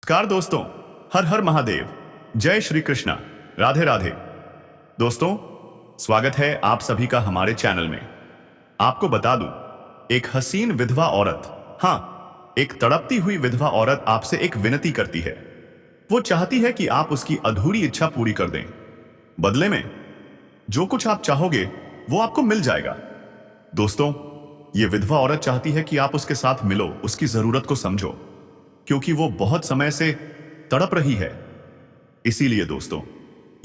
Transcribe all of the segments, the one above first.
नमस्कार दोस्तों। हर हर महादेव। जय श्री कृष्णा। राधे राधे। दोस्तों, स्वागत है आप सभी का हमारे चैनल में। आपको बता दूं, एक हसीन विधवा औरत, हाँ, एक तड़पती हुई विधवा औरत आपसे एक विनती करती है। वो चाहती है कि आप उसकी अधूरी इच्छा पूरी कर दें। बदले में जो कुछ आप चाहोगे वो आपको मिल जाएगा। दोस्तों, ये विधवा औरत चाहती है कि आप उसके साथ मिलो, उसकी जरूरत को समझो, क्योंकि वो बहुत समय से तड़प रही है। इसीलिए दोस्तों,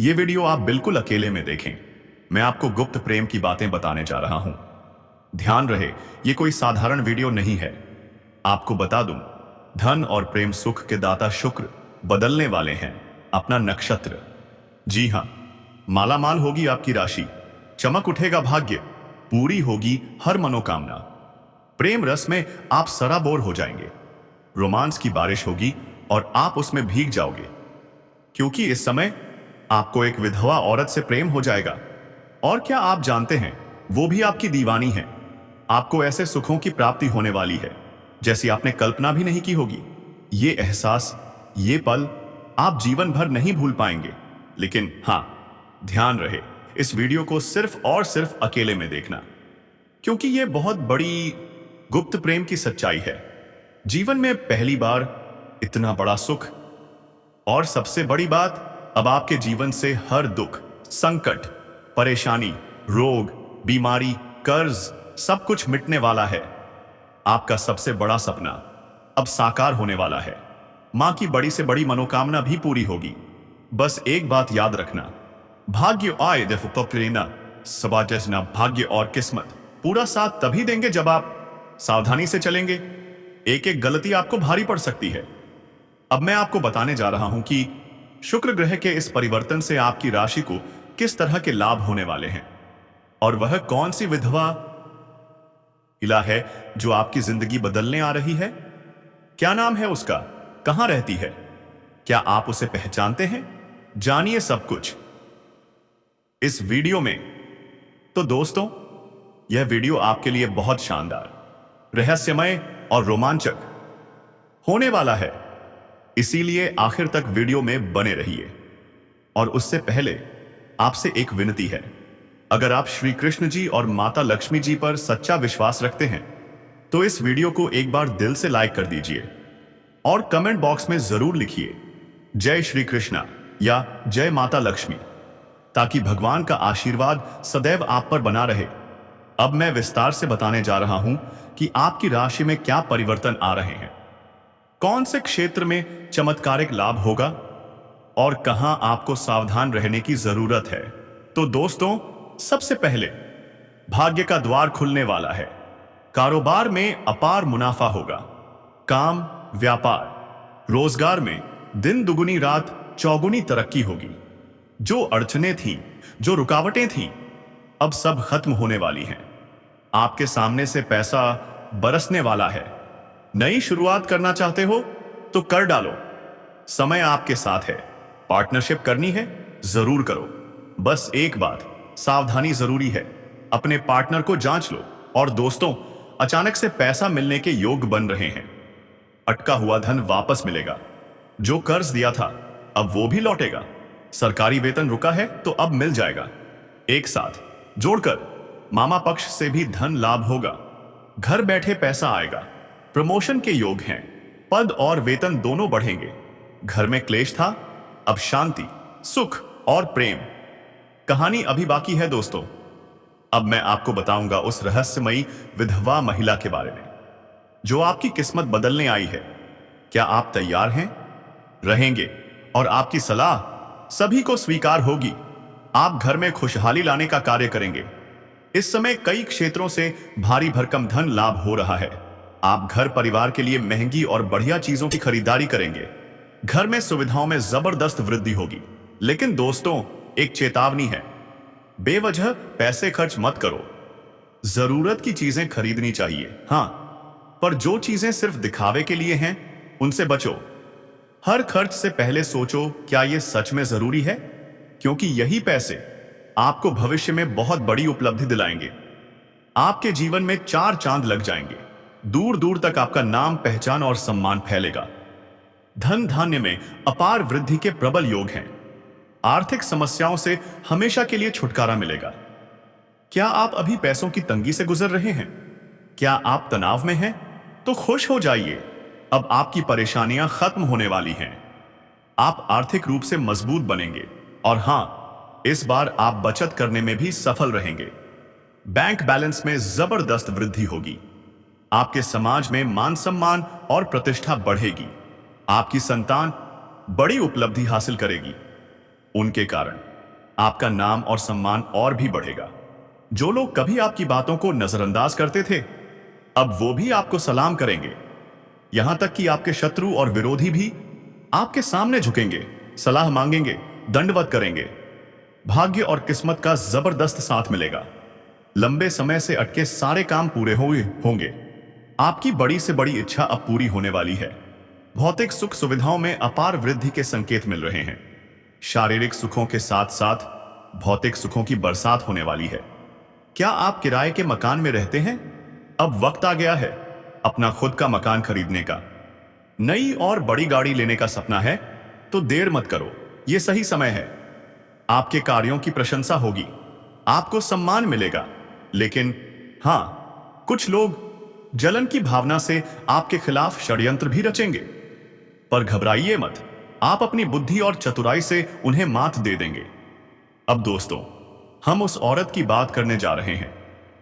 ये वीडियो आप बिल्कुल अकेले में देखें। मैं आपको गुप्त प्रेम की बातें बताने जा रहा हूं। ध्यान रहे, ये कोई साधारण वीडियो नहीं है। आपको बता दूं, धन और प्रेम सुख के दाता शुक्र बदलने वाले हैं अपना नक्षत्र। जी हां, मालामाल होगी आपकी राशि, चमक उठेगा भाग्य, पूरी होगी हर मनोकामना। प्रेम रस में आप सराबोर हो जाएंगे, रोमांस की बारिश होगी और आप उसमें भीग जाओगे, क्योंकि इस समय आपको एक विधवा औरत से प्रेम हो जाएगा। और क्या आप जानते हैं, वो भी आपकी दीवानी है। आपको ऐसे सुखों की प्राप्ति होने वाली है जैसी आपने कल्पना भी नहीं की होगी। ये एहसास, ये पल आप जीवन भर नहीं भूल पाएंगे। लेकिन हां, ध्यान रहे, इस वीडियो को सिर्फ और सिर्फ अकेले में देखना, क्योंकि ये बहुत बड़ी गुप्त प्रेम की सच्चाई है। जीवन में पहली बार इतना बड़ा सुख, और सबसे बड़ी बात, अब आपके जीवन से हर दुख, संकट, परेशानी, रोग, बीमारी, कर्ज, सब कुछ मिटने वाला है। आपका सबसे बड़ा सपना अब साकार होने वाला है। मां की बड़ी से बड़ी मनोकामना भी पूरी होगी। बस एक बात याद रखना, भाग्य आए देखो प्रेरणा सबा जजना, भाग्य और किस्मत पूरा साथ तभी देंगे जब आप सावधानी से चलेंगे। एक एक गलती आपको भारी पड़ सकती है। अब मैं आपको बताने जा रहा हूं कि शुक्र ग्रह के इस परिवर्तन से आपकी राशि को किस तरह के लाभ होने वाले हैं, और वह कौन सी विधवा महिला है जो आपकी जिंदगी बदलने आ रही है। क्या नाम है उसका, कहां रहती है, क्या आप उसे पहचानते हैं? जानिए सब कुछ इस वीडियो में। तो दोस्तों, यह वीडियो आपके लिए बहुत शानदार, रहस्यमय और रोमांचक होने वाला है। इसीलिए आखिर तक वीडियो में बने रहिए। और उससे पहले आपसे एक विनती है, अगर आप श्री कृष्ण जी और माता लक्ष्मी जी पर सच्चा विश्वास रखते हैं तो इस वीडियो को एक बार दिल से लाइक कर दीजिए और कमेंट बॉक्स में जरूर लिखिए जय श्री कृष्णा या जय माता लक्ष्मी, ताकि भगवान का आशीर्वाद सदैव आप पर बना रहे। अब मैं विस्तार से बताने जा रहा हूं कि आपकी राशि में क्या परिवर्तन आ रहे हैं, कौन से क्षेत्र में चमत्कारिक लाभ होगा और कहां आपको सावधान रहने की जरूरत है। तो दोस्तों, सबसे पहले भाग्य का द्वार खुलने वाला है। कारोबार में अपार मुनाफा होगा। काम, व्यापार, रोजगार में दिन दुगुनी रात चौगुनी तरक्की होगी। जो अड़चनें थीं, जो रुकावटें थीं, अब सब खत्म होने वाली हैं। आपके सामने से पैसा बरसने वाला है। नई शुरुआत करना चाहते हो तो कर डालो, समय आपके साथ है। पार्टनरशिप करनी है, जरूर करो। बस एक बात, सावधानी जरूरी है। अपने पार्टनर को जांच लो। और दोस्तों, अचानक से पैसा मिलने के योग बन रहे हैं। अटका हुआ धन वापस मिलेगा। जो कर्ज दिया था अब वो भी लौटेगा। सरकारी वेतन रुका है तो अब मिल जाएगा। एक साथ जोड़कर मामा पक्ष से भी धन लाभ होगा। घर बैठे पैसा आएगा। प्रमोशन के योग हैं। पद और वेतन दोनों बढ़ेंगे। घर में क्लेश था, अब शांति, सुख और प्रेम। कहानी अभी बाकी है दोस्तों। अब मैं आपको बताऊंगा उस रहस्यमयी विधवा महिला के बारे में जो आपकी किस्मत बदलने आई है। क्या आप तैयार हैं? रहेंगे और आपकी सलाह सभी को स्वीकार होगी। आप घर में खुशहाली लाने का कार्य करेंगे। इस समय कई क्षेत्रों से भारी भरकम धन लाभ हो रहा है। आप घर परिवार के लिए महंगी और बढ़िया चीजों की खरीदारी करेंगे। घर में सुविधाओं में जबरदस्त वृद्धि होगी। लेकिन दोस्तों, एक चेतावनी है, बेवजह पैसे खर्च मत करो। जरूरत की चीजें खरीदनी चाहिए, हां, पर जो चीजें सिर्फ दिखावे के लिए हैं उनसे बचो। हर खर्च से पहले सोचो, क्या यह सच में जरूरी है? क्योंकि यही पैसे आपको भविष्य में बहुत बड़ी उपलब्धि दिलाएंगे। आपके जीवन में चार चांद लग जाएंगे। दूर दूर तक आपका नाम, पहचान और सम्मान फैलेगा। धन धान्य में अपार वृद्धि के प्रबल योग हैं। आर्थिक समस्याओं से हमेशा के लिए छुटकारा मिलेगा। क्या आप अभी पैसों की तंगी से गुजर रहे हैं? क्या आप तनाव में हैं? तो खुश हो जाइए, अब आपकी परेशानियां खत्म होने वाली हैं। आप आर्थिक रूप से मजबूत बनेंगे और हां, इस बार आप बचत करने में भी सफल रहेंगे। बैंक बैलेंस में जबरदस्त वृद्धि होगी। आपके समाज में मान सम्मान और प्रतिष्ठा बढ़ेगी। आपकी संतान बड़ी उपलब्धि हासिल करेगी। उनके कारण आपका नाम और सम्मान और भी बढ़ेगा। जो लोग कभी आपकी बातों को नजरअंदाज करते थे, अब वो भी आपको सलाम करेंगे। यहां तक कि आपके शत्रु और विरोधी भी आपके सामने झुकेंगे, सलाह मांगेंगे, दंडवत करेंगे। भाग्य और किस्मत का जबरदस्त साथ मिलेगा। लंबे समय से अटके सारे काम पूरे हुए होंगे। आपकी बड़ी से बड़ी इच्छा अब पूरी होने वाली है। भौतिक सुख सुविधाओं में अपार वृद्धि के संकेत मिल रहे हैं। शारीरिक सुखों के साथ साथ भौतिक सुखों की बरसात होने वाली है। क्या आप किराए के मकान में रहते हैं? अब वक्त आ गया है अपना खुद का मकान खरीदने का। नई और बड़ी गाड़ी लेने का सपना है तो देर मत करो, यह सही समय है। आपके कार्यों की प्रशंसा होगी, आपको सम्मान मिलेगा। लेकिन हां, कुछ लोग जलन की भावना से आपके खिलाफ षड्यंत्र भी रचेंगे, पर घबराइए मत, आप अपनी बुद्धि और चतुराई से उन्हें मात दे देंगे। अब दोस्तों, हम उस औरत की बात करने जा रहे हैं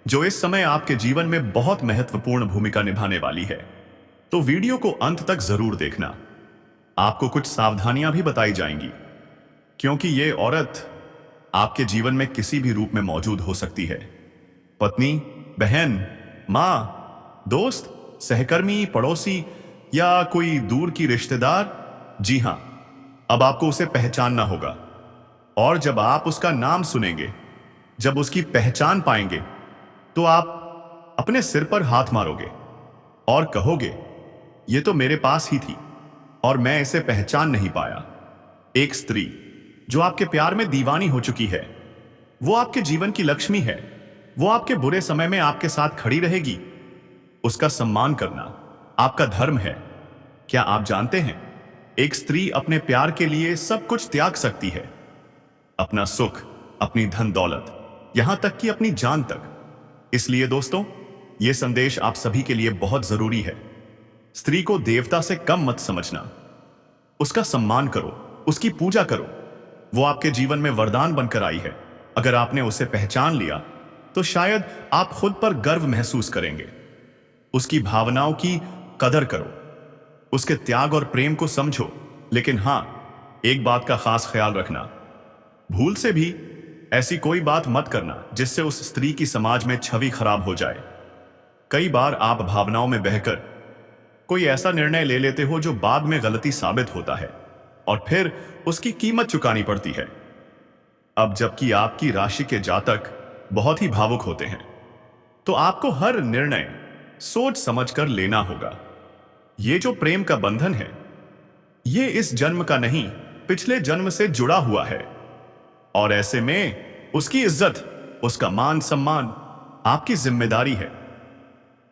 जो इस समय आपके जीवन में बहुत महत्वपूर्ण भूमिका निभाने वाली है। तो वीडियो को अंत तक जरूर देखना। आपको कुछ सावधानियां भी बताई जाएंगी, क्योंकि ये औरत आपके जीवन में किसी भी रूप में मौजूद हो सकती है। पत्नी, बहन, मां, दोस्त, सहकर्मी, पड़ोसी या कोई दूर की रिश्तेदार। जी हां, अब आपको उसे पहचानना होगा। और जब आप उसका नाम सुनेंगे, जब उसकी पहचान पाएंगे, तो आप अपने सिर पर हाथ मारोगे और कहोगे, यह तो मेरे पास ही थी और मैं इसे पहचान नहीं पाया। एक स्त्री जो आपके प्यार में दीवानी हो चुकी है, वो आपके जीवन की लक्ष्मी है। वो आपके बुरे समय में आपके साथ खड़ी रहेगी। उसका सम्मान करना आपका धर्म है। क्या आप जानते हैं, एक स्त्री अपने प्यार के लिए सब कुछ त्याग सकती है, अपना सुख, अपनी धन दौलत, यहां तक कि अपनी जान तक। इसलिए दोस्तों, यह संदेश आप सभी के लिए बहुत जरूरी है। स्त्री को देवता से कम मत समझना। उसका सम्मान करो, उसकी पूजा करो। वो आपके जीवन में वरदान बनकर आई है। अगर आपने उसे पहचान लिया तो शायद आप खुद पर गर्व महसूस करेंगे। उसकी भावनाओं की कदर करो, उसके त्याग और प्रेम को समझो। लेकिन हां, एक बात का खास ख्याल रखना, भूल से भी ऐसी कोई बात मत करना जिससे उस स्त्री की समाज में छवि खराब हो जाए। कई बार आप भावनाओं में बहकर कोई ऐसा निर्णय ले लेते हो जो बाद में गलती साबित होता है और फिर उसकी कीमत चुकानी पड़ती है। अब जबकि आपकी राशि के जातक बहुत ही भावुक होते हैं, तो आपको हर निर्णय सोच समझकर लेना होगा। ये जो प्रेम का बंधन है, ये इस जन्म का नहीं, पिछले जन्म से जुड़ा हुआ है। और ऐसे में उसकी इज्जत, उसका मान सम्मान आपकी जिम्मेदारी है।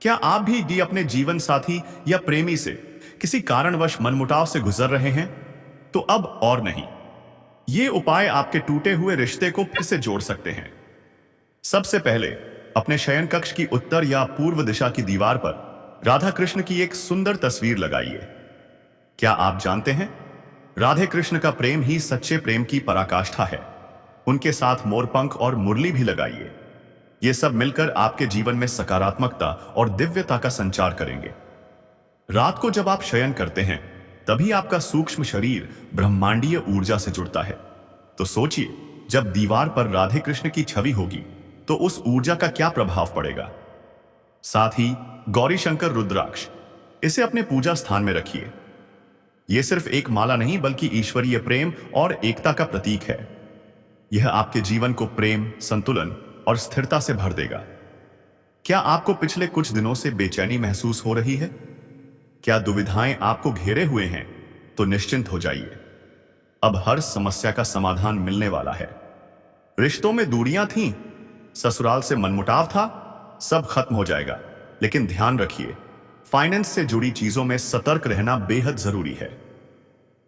क्या आप भी अपने जीवन साथी या प्रेमी से किसी कारणवश मनमुटाव से गुजर रहे हैं? तो अब और नहीं, ये उपाय आपके टूटे हुए रिश्ते को फिर से जोड़ सकते हैं। सबसे पहले अपने शयन कक्ष की उत्तर या पूर्व दिशा की दीवार पर राधा कृष्ण की एक सुंदर तस्वीर लगाइए। क्या आप जानते हैं, राधे कृष्ण का प्रेम ही सच्चे प्रेम की पराकाष्ठा है। उनके साथ मोरपंख और मुरली भी लगाइए। ये सब मिलकर आपके जीवन में सकारात्मकता और दिव्यता का संचार करेंगे। रात को जब आप शयन करते हैं, तभी आपका सूक्ष्म शरीर ब्रह्मांडीय ऊर्जा से जुड़ता है। तो सोचिए, जब दीवार पर राधे कृष्ण की छवि होगी तो उस ऊर्जा का क्या प्रभाव पड़ेगा। साथ ही गौरी शंकर रुद्राक्ष, इसे अपने पूजा स्थान में रखिए। यह सिर्फ एक माला नहीं, बल्कि ईश्वरीय प्रेम और एकता का प्रतीक है। यह आपके जीवन को प्रेम, संतुलन और स्थिरता से भर देगा। क्या आपको पिछले कुछ दिनों से बेचैनी महसूस हो रही है? क्या दुविधाएं आपको घेरे हुए हैं? तो निश्चिंत हो जाइए, अब हर समस्या का समाधान मिलने वाला है। रिश्तों में दूरियां थीं, ससुराल से मनमुटाव था, सब खत्म हो जाएगा। लेकिन ध्यान रखिए, फाइनेंस से जुड़ी चीजों में सतर्क रहना बेहद जरूरी है।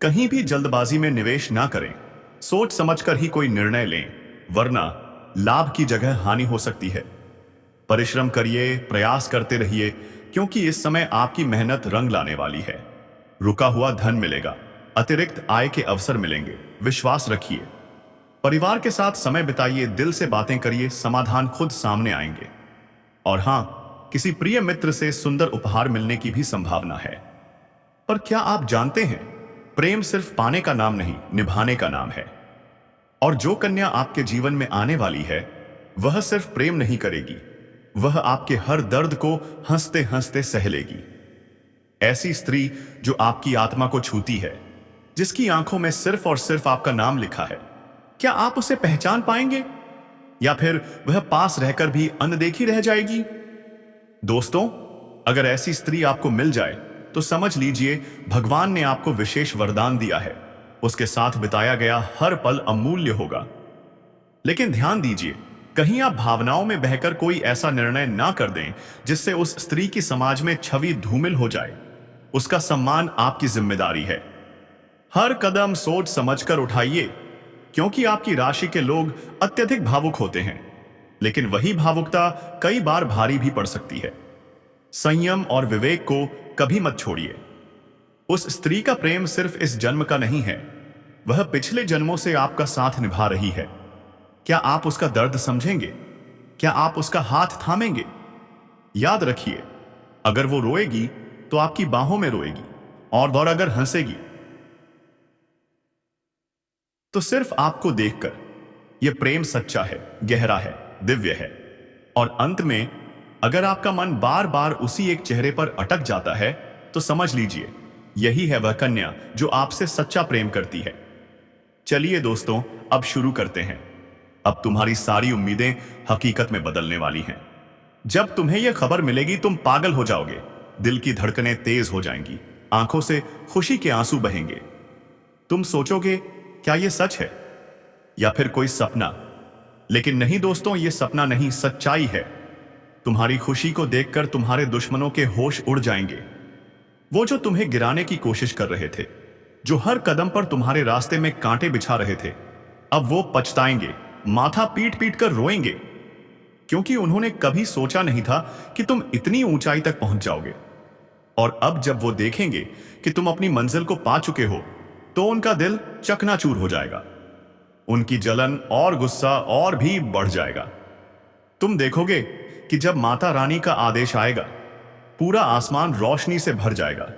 कहीं भी जल्दबाजी में निवेश ना करें। सोच समझकर ही कोई निर्णय लें, वरना लाभ की जगह हानि हो सकती है। परिश्रम करिए, प्रयास करते रहिए, क्योंकि इस समय आपकी मेहनत रंग लाने वाली है। रुका हुआ धन मिलेगा, अतिरिक्त आय के अवसर मिलेंगे। विश्वास रखिए। परिवार के साथ समय बिताइए, दिल से बातें करिए, समाधान खुद सामने आएंगे। और हाँ, किसी प्रिय मित्र से सुंदर उपहार मिलने की भी संभावना है। पर क्या आप जानते हैं, प्रेम सिर्फ पाने का नाम नहीं, निभाने का नाम है। और जो कन्या आपके जीवन में आने वाली है, वह सिर्फ प्रेम नहीं करेगी, वह आपके हर दर्द को हंसते हंसते सह लेगी। ऐसी स्त्री जो आपकी आत्मा को छूती है, जिसकी आंखों में सिर्फ और सिर्फ आपका नाम लिखा है। क्या आप उसे पहचान पाएंगे, या फिर वह पास रहकर भी अनदेखी रह जाएगी? दोस्तों, अगर ऐसी स्त्री आपको मिल जाए तो समझ लीजिए भगवान ने आपको विशेष वरदान दिया है। उसके साथ बिताया गया हर पल अमूल्य होगा। लेकिन ध्यान दीजिए, कहीं आप भावनाओं में बहकर कोई ऐसा निर्णय ना कर दें जिससे उस स्त्री की समाज में छवि धूमिल हो जाए। उसका सम्मान आपकी जिम्मेदारी है। हर कदम सोच समझकर उठाइए, क्योंकि आपकी राशि के लोग अत्यधिक भावुक होते हैं, लेकिन वही भावुकता कई बार भारी भी पड़ सकती है। संयम और विवेक को कभी मत छोड़िए। उस स्त्री का प्रेम सिर्फ इस जन्म का नहीं है, वह पिछले जन्मों से आपका साथ निभा रही है। क्या आप उसका दर्द समझेंगे? क्या आप उसका हाथ थामेंगे? याद रखिए, अगर वो रोएगी तो आपकी बाहों में रोएगी, और अगर हंसेगी तो सिर्फ आपको देखकर। यह प्रेम सच्चा है, गहरा है, दिव्य है। और अंत में, अगर आपका मन बार बार उसी एक चेहरे पर अटक जाता है, तो समझ लीजिए यही है वह कन्या जो आपसे सच्चा प्रेम करती है। चलिए दोस्तों, अब शुरू करते हैं। अब तुम्हारी सारी उम्मीदें हकीकत में बदलने वाली हैं। जब तुम्हें यह खबर मिलेगी, तुम पागल हो जाओगे। दिल की धड़कनें तेज हो जाएंगी, आंखों से खुशी के आंसू बहेंगे। तुम सोचोगे, क्या यह सच है या फिर कोई सपना? लेकिन नहीं दोस्तों, यह सपना नहीं, सच्चाई है। तुम्हारी खुशी को देखकर तुम्हारे दुश्मनों के होश उड़ जाएंगे। वो जो तुम्हें गिराने की कोशिश कर रहे थे, जो हर कदम पर तुम्हारे रास्ते में कांटे बिछा रहे थे, अब वो पछताएंगे, माथा पीट पीट कर रोएंगे, क्योंकि उन्होंने कभी सोचा नहीं था कि तुम इतनी ऊंचाई तक पहुंच जाओगे। और अब जब वो देखेंगे कि तुम अपनी मंजिल को पा चुके हो, तो उनका दिल चकनाचूर हो जाएगा। उनकी जलन और गुस्सा और भी बढ़ जाएगा। तुम देखोगे कि जब माता रानी का आदेश आएगा, पूरा आसमान रोशनी से भर जाएगा।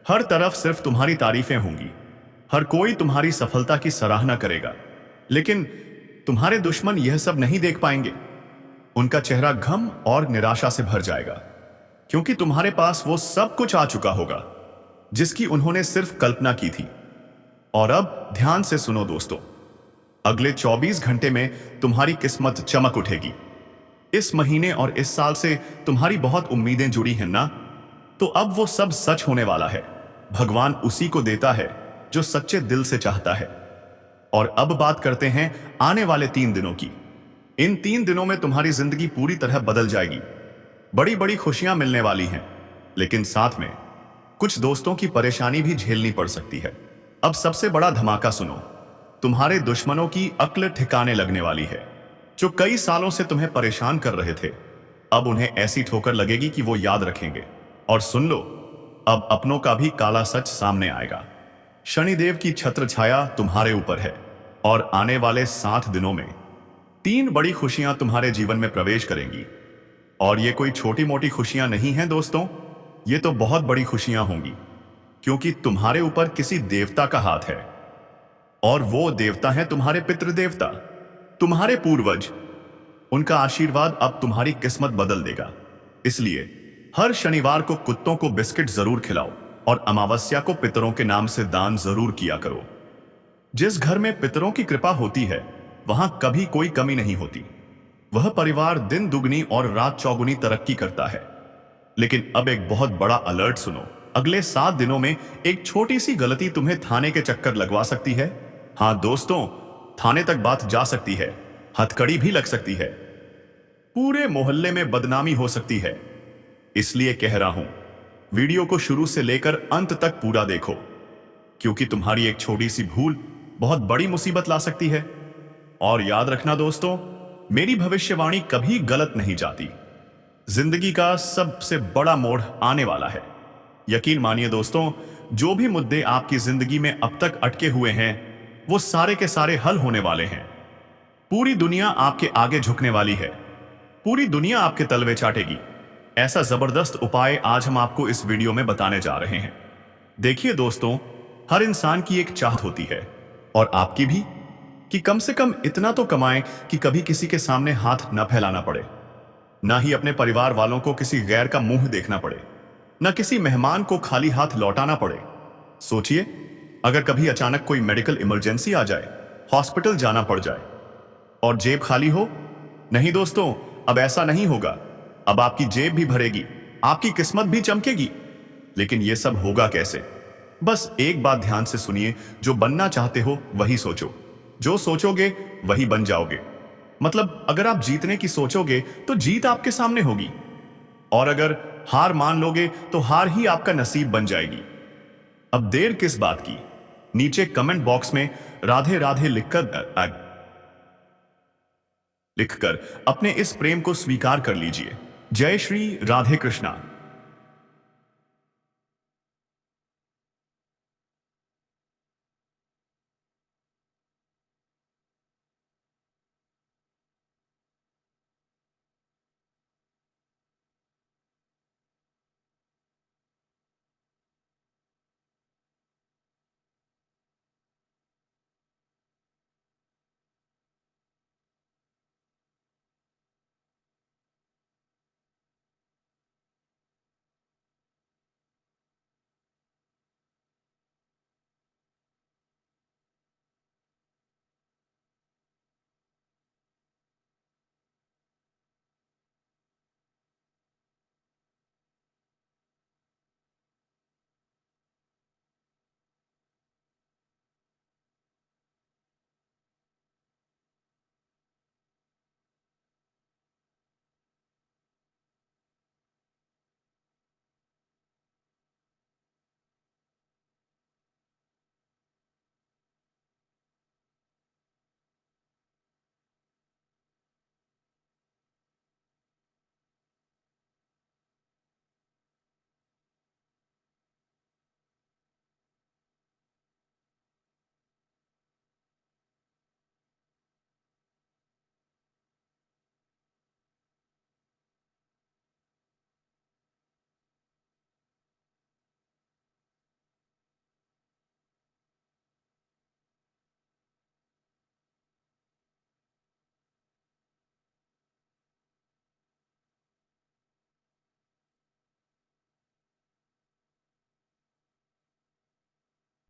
हर तरफ सिर्फ तुम्हारी तारीफें होंगी, हर कोई तुम्हारी सफलता की सराहना करेगा। लेकिन तुम्हारे दुश्मन यह सब नहीं देख पाएंगे। उनका चेहरा गम और निराशा से भर जाएगा, क्योंकि तुम्हारे पास वो सब कुछ आ चुका होगा जिसकी उन्होंने सिर्फ कल्पना की थी। और अब ध्यान से सुनो दोस्तों, अगले 24 घंटे में तुम्हारी किस्मत चमक उठेगी। इस महीने और इस साल से तुम्हारी बहुत उम्मीदें जुड़ी हैं ना? तो अब वो सब सच होने वाला है। भगवान उसी को देता है जो सच्चे दिल से चाहता है। और अब बात करते हैं आने वाले 3 दिनों की। इन 3 दिनों में तुम्हारी जिंदगी पूरी तरह बदल जाएगी। बड़ी बड़ी खुशियां मिलने वाली हैं, लेकिन साथ में कुछ दोस्तों की परेशानी भी झेलनी पड़ सकती है। अब सबसे बड़ा धमाका सुनो, तुम्हारे दुश्मनों की अक्ल ठिकाने लगने वाली है। जो कई सालों से तुम्हें परेशान कर रहे थे, अब उन्हें ऐसी ठोकर लगेगी कि वो याद रखेंगे। और सुन लो, अब अपनों का भी काला सच सामने आएगा। शनिदेव की छत्र छाया तुम्हारे ऊपर है, और आने वाले 7 दिनों में 3 बड़ी खुशियां तुम्हारे जीवन में प्रवेश करेंगी। और ये कोई छोटी मोटी खुशियां नहीं हैं दोस्तों, ये तो बहुत बड़ी खुशियां होंगी, क्योंकि तुम्हारे ऊपर किसी देवता का हाथ है। और वो देवता है तुम्हारे पितृदेवता, तुम्हारे पूर्वज। उनका आशीर्वाद अब तुम्हारी किस्मत बदल देगा। इसलिए हर शनिवार को कुत्तों को बिस्किट जरूर खिलाओ, और अमावस्या को पितरों के नाम से दान जरूर किया करो। जिस घर में पितरों की कृपा होती है, वहां कभी कोई कमी नहीं होती। वह परिवार दिन दुगनी और रात चौगुनी तरक्की करता है। लेकिन अब एक बहुत बड़ा अलर्ट सुनो, अगले 7 दिनों में एक छोटी सी गलती तुम्हें थाने के चक्कर लगवा सकती है। हाँ दोस्तों, थाने तक बात जा सकती है, हथकड़ी भी लग सकती है, पूरे मोहल्ले में बदनामी हो सकती है। इसलिए कह रहा हूं, वीडियो को शुरू से लेकर अंत तक पूरा देखो, क्योंकि तुम्हारी एक छोटी सी भूल बहुत बड़ी मुसीबत ला सकती है। और याद रखना दोस्तों, मेरी भविष्यवाणी कभी गलत नहीं जाती। जिंदगी का सबसे बड़ा मोड़ आने वाला है। यकीन मानिए दोस्तों, जो भी मुद्दे आपकी जिंदगी में अब तक अटके हुए हैं, वो सारे के सारे हल होने वाले हैं। पूरी दुनिया आपके आगे झुकने वाली है। पूरी दुनिया आपके तलवे चाटेगी। ऐसा जबरदस्त उपाय आज हम आपको इस वीडियो में बताने जा रहे हैं। देखिए दोस्तों, हर इंसान की एक चाहत होती है, और आपकी भी, कि कम से कम इतना तो कमाएं कि कभी किसी के सामने हाथ न फैलाना पड़े, ना ही अपने परिवार वालों को किसी गैर का मुंह देखना पड़े, न किसी मेहमान को खाली हाथ लौटाना पड़े। सोचिए, अगर कभी अचानक कोई मेडिकल इमरजेंसी आ जाए, हॉस्पिटल जाना पड़ जाए और जेब खाली हो। नहीं दोस्तों, अब ऐसा नहीं होगा। अब आपकी जेब भी भरेगी, आपकी किस्मत भी चमकेगी। लेकिन यह सब होगा कैसे? बस एक बात ध्यान से सुनिए, जो बनना चाहते हो वही सोचो, जो सोचोगे वही बन जाओगे। मतलब अगर आप जीतने की सोचोगे तो जीत आपके सामने होगी, और अगर हार मान लोगे तो हार ही आपका नसीब बन जाएगी। अब देर किस बात की? नीचे कमेंट बॉक्स में राधे राधे लिखकर अपने इस प्रेम को स्वीकार कर लीजिए। जय श्री राधे कृष्णा।